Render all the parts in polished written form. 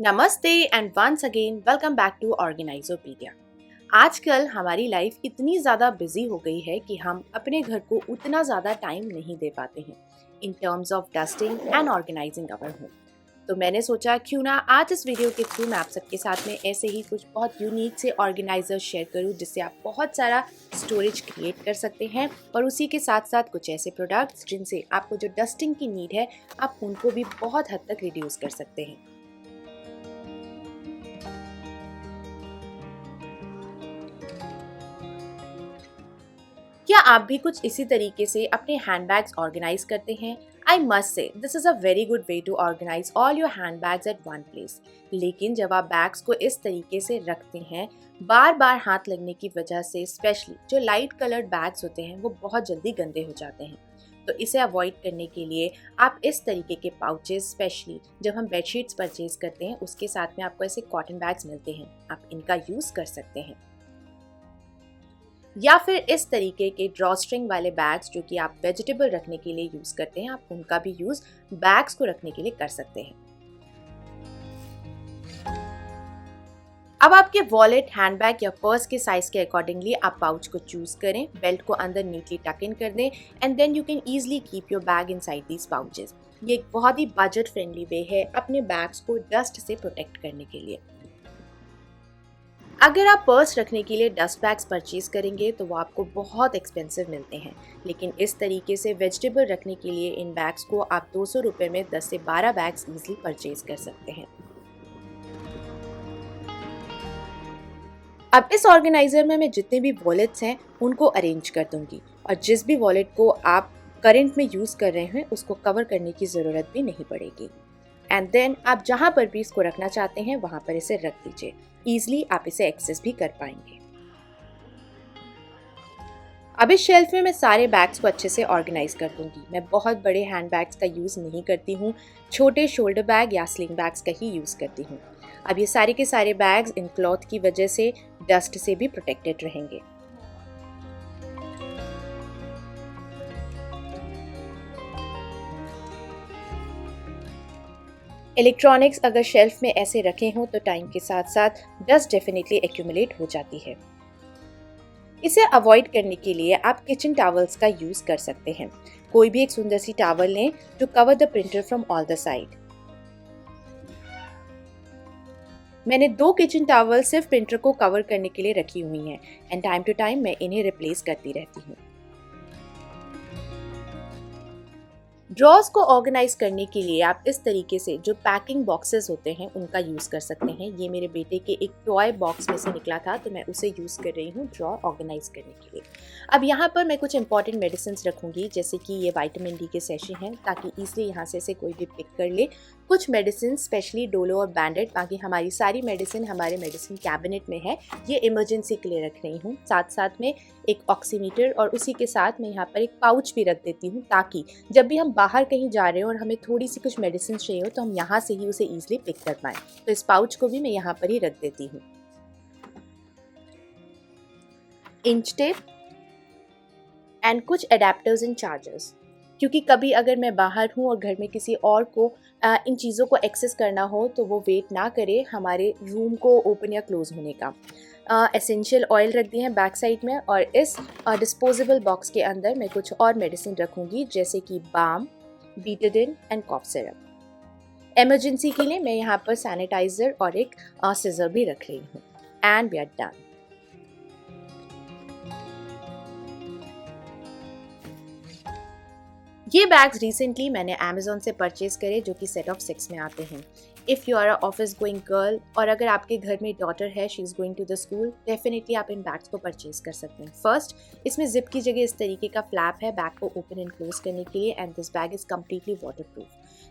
नमस्ते and once again welcome back to Organizopedia. आजकल हमारी लाइफ इतनी ज़्यादा बिजी हो गई है कि हम अपने घर को उतना ज़्यादा टाइम नहीं दे पाते हैं in terms of dusting and organizing our home. तो मैंने सोचा क्यों ना आज इस वीडियो के थ्रू मैं आप सबके साथ में ऐसे ही कुछ बहुत यूनिक से ऑर्गेनाइजर शेयर करूं जिससे आप बहुत सारा स्टोरेज क्रिएट कर सकते हैं और उसी के साथ साथ कुछ ऐसे प्रोडक्ट्स जिनसे आपको जो डस्टिंग की नीड है आप उनको भी बहुत हद तक रिड्यूस कर सकते हैं। क्या आप भी कुछ इसी तरीके से अपने हैंडबैग्स ऑर्गेनाइज करते हैं? I must say this is a very good way to organize all your handbags at one place. लेकिन जब आप बैग्स को इस तरीके से रखते हैं, बार बार हाथ लगने की वजह से स्पेशली जो लाइट कलर्ड बैग्स होते हैं वो बहुत जल्दी गंदे हो जाते हैं। तो इसे अवॉइड करने के लिए आप इस तरीके के पाउचेस, स्पेशली जब हम बेडशीट्स परचेज करते हैं उसके साथ में आपको ऐसे कॉटन बैग्स मिलते हैं, आप इनका यूज़ कर सकते हैं। या फिर इस तरीके के ड्रॉस्ट्रिंग वाले बैग्स जो कि आप वेजिटेबल रखने के लिए यूज करते हैं, आप उनका भी यूज बैग्स को रखने के लिए कर सकते हैं। अब आपके वॉलेट, हैंडबैग या पर्स के साइज के अकॉर्डिंगली आप पाउच को चूज करें, बेल्ट को अंदर नीटली टक इन कर दें and then you can easily keep your bag inside these pouches. ये एक बहुत ही बजट फ्रेंडली वे है अपने बैग्स को डस्ट से प्रोटेक्ट करने के लिए। अगर आप पर्स रखने के लिए डस्ट बैग्स परचेज करेंगे तो वो आपको बहुत एक्सपेंसिव मिलते हैं, लेकिन इस तरीके से वेजिटेबल रखने के लिए इन बैग्स को आप 200 रुपये में 10 से 12 बैग्स ईजिली परचेज कर सकते हैं। अब इस ऑर्गेनाइजर में मैं जितने भी वॉलेट्स हैं उनको अरेंज कर दूंगी और जिस भी वॉलेट को आप करंट में यूज़ कर रहे हैं उसको कवर करने की ज़रूरत भी नहीं पड़ेगी। एंड देन आप जहाँ पर भी इसको रखना चाहते हैं वहाँ पर इसे रख दीजिए। ईजिली आप इसे एक्सेस भी कर पाएंगे। अब इस शेल्फ में मैं सारे बैग्स को अच्छे से ऑर्गेनाइज कर दूंगी। मैं बहुत बड़े हैंड बैग्स का यूज़ नहीं करती हूँ, छोटे शोल्डर बैग या स्लिंग बैग्स का ही यूज़ करती हूँ। अब ये सारे के सारे बैग्स इन क्लॉथ की वजह से डस्ट से भी प्रोटेक्टेड रहेंगे। इलेक्ट्रॉनिक्स अगर शेल्फ में ऐसे रखे हों तो टाइम के साथ साथ डस्ट डेफिनेटली एक्यूमुलेट हो जाती है। इसे अवॉइड करने के लिए आप किचन टॉवल्स का यूज कर सकते हैं। कोई भी एक सुंदर सी टॉवल लें to cover the printer from all the side. मैंने 2 किचन टॉवल सिर्फ प्रिंटर को कवर करने के लिए रखी हुई हैं एंड टाइम टू टाइम मैं इन्हें रिप्लेस करती रहती हूँ। ड्रॉर्स को ऑर्गेनाइज करने के लिए आप इस तरीके से जो पैकिंग बॉक्सेस होते हैं उनका यूज़ कर सकते हैं। ये मेरे बेटे के एक टॉय बॉक्स में से निकला था तो मैं उसे यूज़ कर रही हूँ ड्रॉर ऑर्गेनाइज करने के लिए। अब यहाँ पर मैं कुछ इंपॉर्टेंट मेडिसिन रखूँगी, जैसे कि ये विटामिन डी के सेशे हैं ताकि ईजिली यहाँ से कोई भी पिक कर ले। कुछ मेडिसिन स्पेशली डोलो और बैंडेड, बाकी हमारी सारी मेडिसिन हमारे मेडिसिन कैबिनेट में है, ये इमरजेंसी के लिए रख रही हूँ। साथ साथ में एक ऑक्सीमीटर और उसी के साथ मैं यहाँ पर एक पाउच भी रख देती हूँ ताकि जब भी हम बाहर कहीं जा रहे हो और हमें थोड़ी सी कुछ मेडिसिन चाहिए हो तो हम यहाँ से ही उसे ईजिली पिक कर पाएँ। तो इस पाउच को भी मैं यहाँ पर ही रख देती हूँ। इंच टेप एंड कुछ एडेप्टर्स एंड चार्जर्स, क्योंकि कभी अगर मैं बाहर हूँ और घर में किसी और को इन चीज़ों को एक्सेस करना हो तो वो वेट ना करे हमारे रूम को ओपन या क्लोज होने का। एसेंशियल ऑयल रख दिए हैं बैक साइड में और इस डिस्पोजेबल बॉक्स के अंदर मैं कुछ और मेडिसिन रखूँगी, जैसे कि balm, Betadine and cough syrup. Emergency के लिए मैं यहाँ पर सैनिटाइज़र और एक सिजर भी रख रही हूँ। And we are done. ये बैग्स रिसेंटली मैंने अमेजोन से परचेज करे जो कि सेट ऑफ 6 में आते हैं। If you are a office going girl और अगर आपके घर में डॉटर है, she is going to the school, definitely आप इन बैग्स को परचेज कर सकते हैं। फर्स्ट, इसमें जिप की जगह इस तरीके का फ्लैप है बैग को ओपन एंड क्लोज करने के लिए and this bag is completely water proof.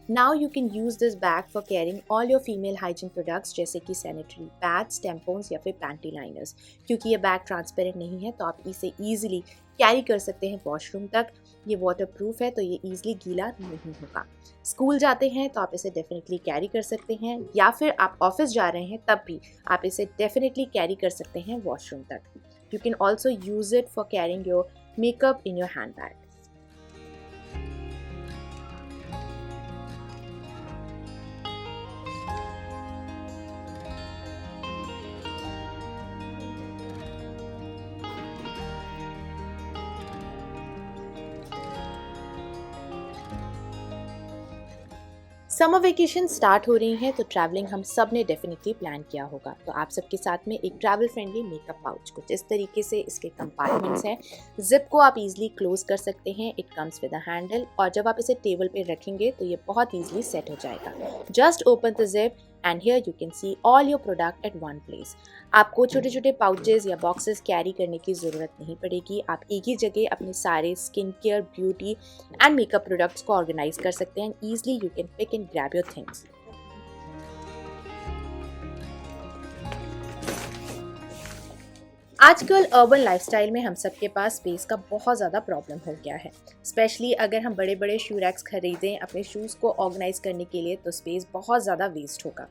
Now you can use this bag for carrying all your female hygiene products जैसे कि सैनिटरी पैड्स, टैम्पॉन्स या फिर पैंटी लाइनर्स। क्योंकि ये बैग ट्रांसपेरेंट नहीं है तो आप इसे ईजिली कैरी कर सकते हैं वॉशरूम तक। ये वाटर प्रूफ है तो ये ईजिली गीला नहीं होगा। स्कूल जाते हैं तो आप इसे डेफिनेटली कैरी कर सकते हैं, या फिर आप ऑफिस जा रहे हैं तब भी आप इसे डेफिनेटली कैरी कर सकते हैं वॉशरूम तक। You can also use it for carrying your makeup in your hand bag. Summer vacation start हो रही हैं तो ट्रैवलिंग हम सब ने डेफिनेटली प्लान किया होगा। तो आप सबके साथ में एक ट्रैवल फ्रेंडली मेकअप पाउच कुछ इस तरीके से इसके कंपार्टमेंट्स हैं। जिप को आप इजीली क्लोज कर सकते हैं। It comes with a handle और जब आप इसे टेबल पे रखेंगे तो ये बहुत इजीली सेट हो जाएगा। Just open the zip and here you can see all your product at one place. आपको छोटे छोटे पाउचेस या बॉक्सेस कैरी करने की ज़रूरत नहीं पड़ेगी। आप एक ही जगह अपने सारे skin care, beauty and makeup products को ऑर्गेनाइज कर सकते हैं। Easily you can pick and grab your things. आजकल अर्बन लाइफस्टाइल में हम सबके पास स्पेस का बहुत ज़्यादा प्रॉब्लम हो गया है। स्पेशली अगर हम बड़े बड़े शू रैक्स खरीदें अपने शूज़ को ऑर्गेनाइज करने के लिए तो स्पेस बहुत ज़्यादा वेस्ट होगा।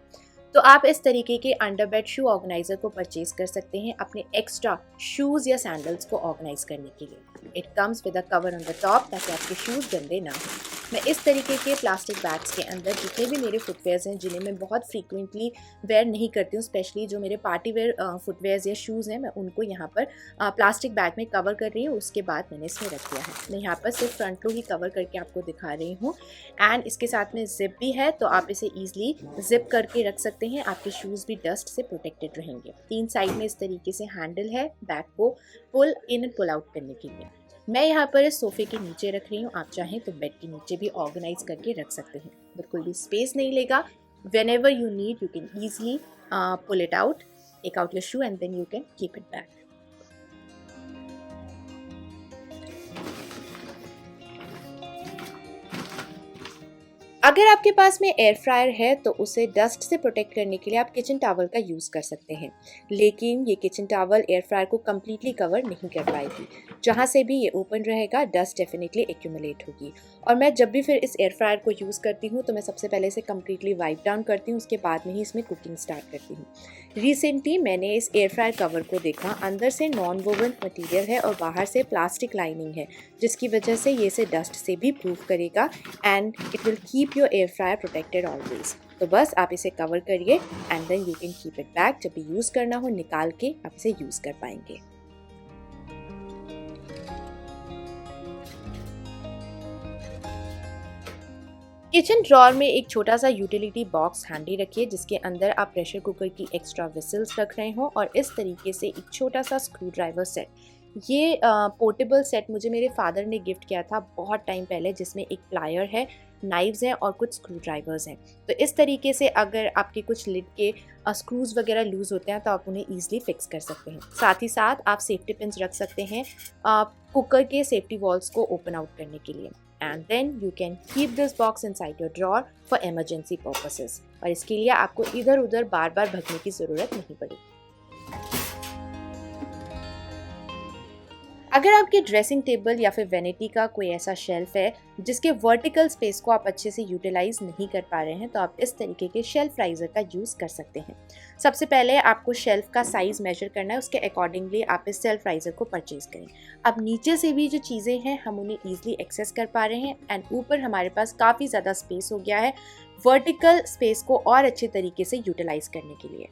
तो आप इस तरीके के अंडर बेड शू ऑर्गेनाइजर को परचेज कर सकते हैं अपने एक्स्ट्रा शूज़ या सैंडल्स को ऑर्गेनाइज करने के लिए। It comes with a cover on the top ताकि आपके शूज़ गंदे ना हो। मैं इस तरीके के प्लास्टिक बैग्स के अंदर जितने भी मेरे फुटवेयर्स हैं जिन्हें मैं बहुत फ्रीक्वेंटली वेयर नहीं करती हूँ, स्पेशली जो मेरे पार्टी वेयर फुटवेयर्स या शूज़ हैं, मैं उनको यहाँ पर प्लास्टिक बैग में कवर कर रही हूँ। उसके बाद मैंने इसमें रख दिया है। मैं यहाँ पर सिर्फ फ्रंट लो ही कवर करके आपको दिखा रही हूँ एंड इसके साथ में जिप भी है तो आप इसे ईजिली जिप करके रख सकते हैं। आपके शूज़ भी डस्ट से प्रोटेक्टेड रहेंगे। 3 साइड में इस तरीके से हैंडल है बैग को पुल इन एंड पुल आउट करने के लिए। मैं यहाँ पर इस सोफे के नीचे रख रही हूँ। आप चाहें तो बेड के नीचे भी ऑर्गेनाइज करके रख सकते हैं। बिल्कुल भी स्पेस नहीं लेगा। Whenever you need, you can easily pull it out, take out your shoe and then you can keep it back. अगर आपके पास में एयर फ्रायर है तो उसे डस्ट से प्रोटेक्ट करने के लिए आप किचन टॉवल का यूज़ कर सकते हैं, लेकिन ये किचन टॉवल एयर फ्रायर को कम्प्लीटली कवर नहीं कर पाएगी। जहाँ से भी ये ओपन रहेगा डस्ट डेफिनेटली एक्यूमुलेट होगी। और मैं जब भी फिर इस एयर फ्रायर को यूज़ करती हूँ तो मैं सबसे पहले इसे कम्प्लीटली वाइप डाउन करती हूँ, उसके बाद में ही इसमें कुकिंग स्टार्ट करती हूँ। रिसेंटली मैंने इस एयर फ्रायर कवर को देखा, अंदर से नॉन वोवन मटीरियल है और बाहर से प्लास्टिक लाइनिंग है, जिसकी वजह से ये इसे डस्ट से भी प्रूफ करेगा and it will keep your air fryer protected always. तो बस आप इसे कवर करिए and then you can keep it back. जब भी यूज़ करना हो निकाल के आप इसे यूज़ कर पाएंगे। किचन ड्रॉर में एक छोटा सा यूटिलिटी बॉक्स हैंडी रखिए जिसके अंदर आप प्रेशर कुकर की एक्स्ट्रा विसल्स रख रहे हो और इस तरीके से एक छोटा सा स्क्रू ड्राइवर सेट। ये पोर्टेबल सेट मुझे मेरे फादर ने गिफ्ट किया था बहुत टाइम पहले, जिसमें एक प्लायर है, नाइव्स हैं और कुछ स्क्रू ड्राइवर्स हैं। तो इस तरीके से अगर आपके कुछ लिड के स्क्रूज़ वगैरह लूज़ होते हैं तो आप उन्हें ईजिली फिक्स कर सकते हैं। साथ ही साथ आप सेफ्टी पिन्स रख सकते हैं कुकर के सेफ्टी वॉल्स को ओपन आउट करने के लिए। And then you can keep this box inside your drawer for emergency purposes. और इसके लिए आपको इधर उधर बार बार भगने की ज़रूरत नहीं पड़ेगी। अगर आपके ड्रेसिंग टेबल या फिर वैनिटी का कोई ऐसा शेल्फ है जिसके वर्टिकल स्पेस को आप अच्छे से यूटिलाइज नहीं कर पा रहे हैं तो आप इस तरीके के शेल्फ राइजर का यूज़ कर सकते हैं। सबसे पहले आपको शेल्फ का साइज़ मेजर करना है, उसके अकॉर्डिंगली आप इस शेल्फ राइजर को परचेज करें। अब नीचे से भी जो चीज़ें हैं हम उन्हें ईजिली एक्सेस कर पा रहे हैं एंड ऊपर हमारे पास काफ़ी ज़्यादा स्पेस हो गया है वर्टिकल स्पेस को और अच्छे तरीके से यूटिलाइज करने के लिए।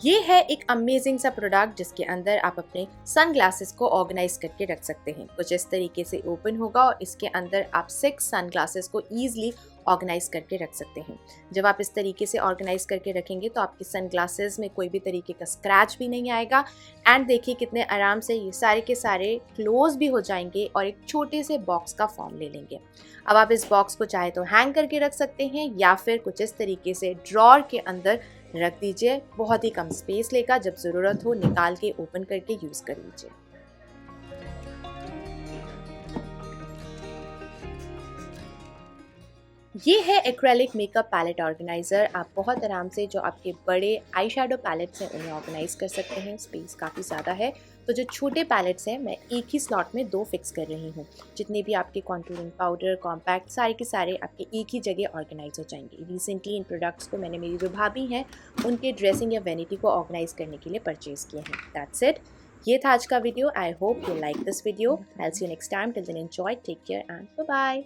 ये है एक अमेजिंग सा प्रोडक्ट जिसके अंदर आप अपने सन ग्लासेस को ऑर्गेनाइज करके रख सकते हैं। कुछ इस तरीके से ओपन होगा और इसके अंदर आप 6 सन ग्लासेस को ईजिली ऑर्गेनाइज करके रख सकते हैं। जब आप इस तरीके से ऑर्गेनाइज करके रखेंगे तो आपके सन ग्लासेस में कोई भी तरीके का स्क्रैच भी नहीं आएगा एंड देखिए कितने आराम से ये सारे के सारे क्लोज भी हो जाएंगे और एक छोटे से बॉक्स का फॉर्म ले लेंगे। अब आप इस बॉक्स को चाहे तो हैंग करके रख सकते हैं या फिर कुछ इस तरीके से ड्रॉर के अंदर रख दीजिए। बहुत ही कम स्पेस लेगा, जब ज़रूरत हो निकाल के ओपन करके यूज़ कर लीजिए। ये है एक्रेलिक मेकअप पैलेट ऑर्गेनाइज़र। आप बहुत आराम से जो आपके बड़े आई शैडो पैलेट्स हैं उन्हें ऑर्गेनाइज कर सकते हैं। स्पेस काफ़ी ज़्यादा है तो जो छोटे पैलेट्स हैं मैं एक ही स्लॉट में 2 फिक्स कर रही हूँ। जितने भी आपके कॉन्टूरिंग पाउडर, कॉम्पैक्ट, सारे के सारे आपके एक ही जगह ऑर्गेनाइज हो जाएंगे। रिसेंटली इन प्रोडक्ट्स को मैंने मेरी जो भाभी हैं उनके ड्रेसिंग या वैनिटी को ऑर्गेनाइज करने के लिए परचेज़ किए हैं। That's it. ये था आज का video. I hope you like this video. I will see you next time. Till then enjoy, take care and bye bye.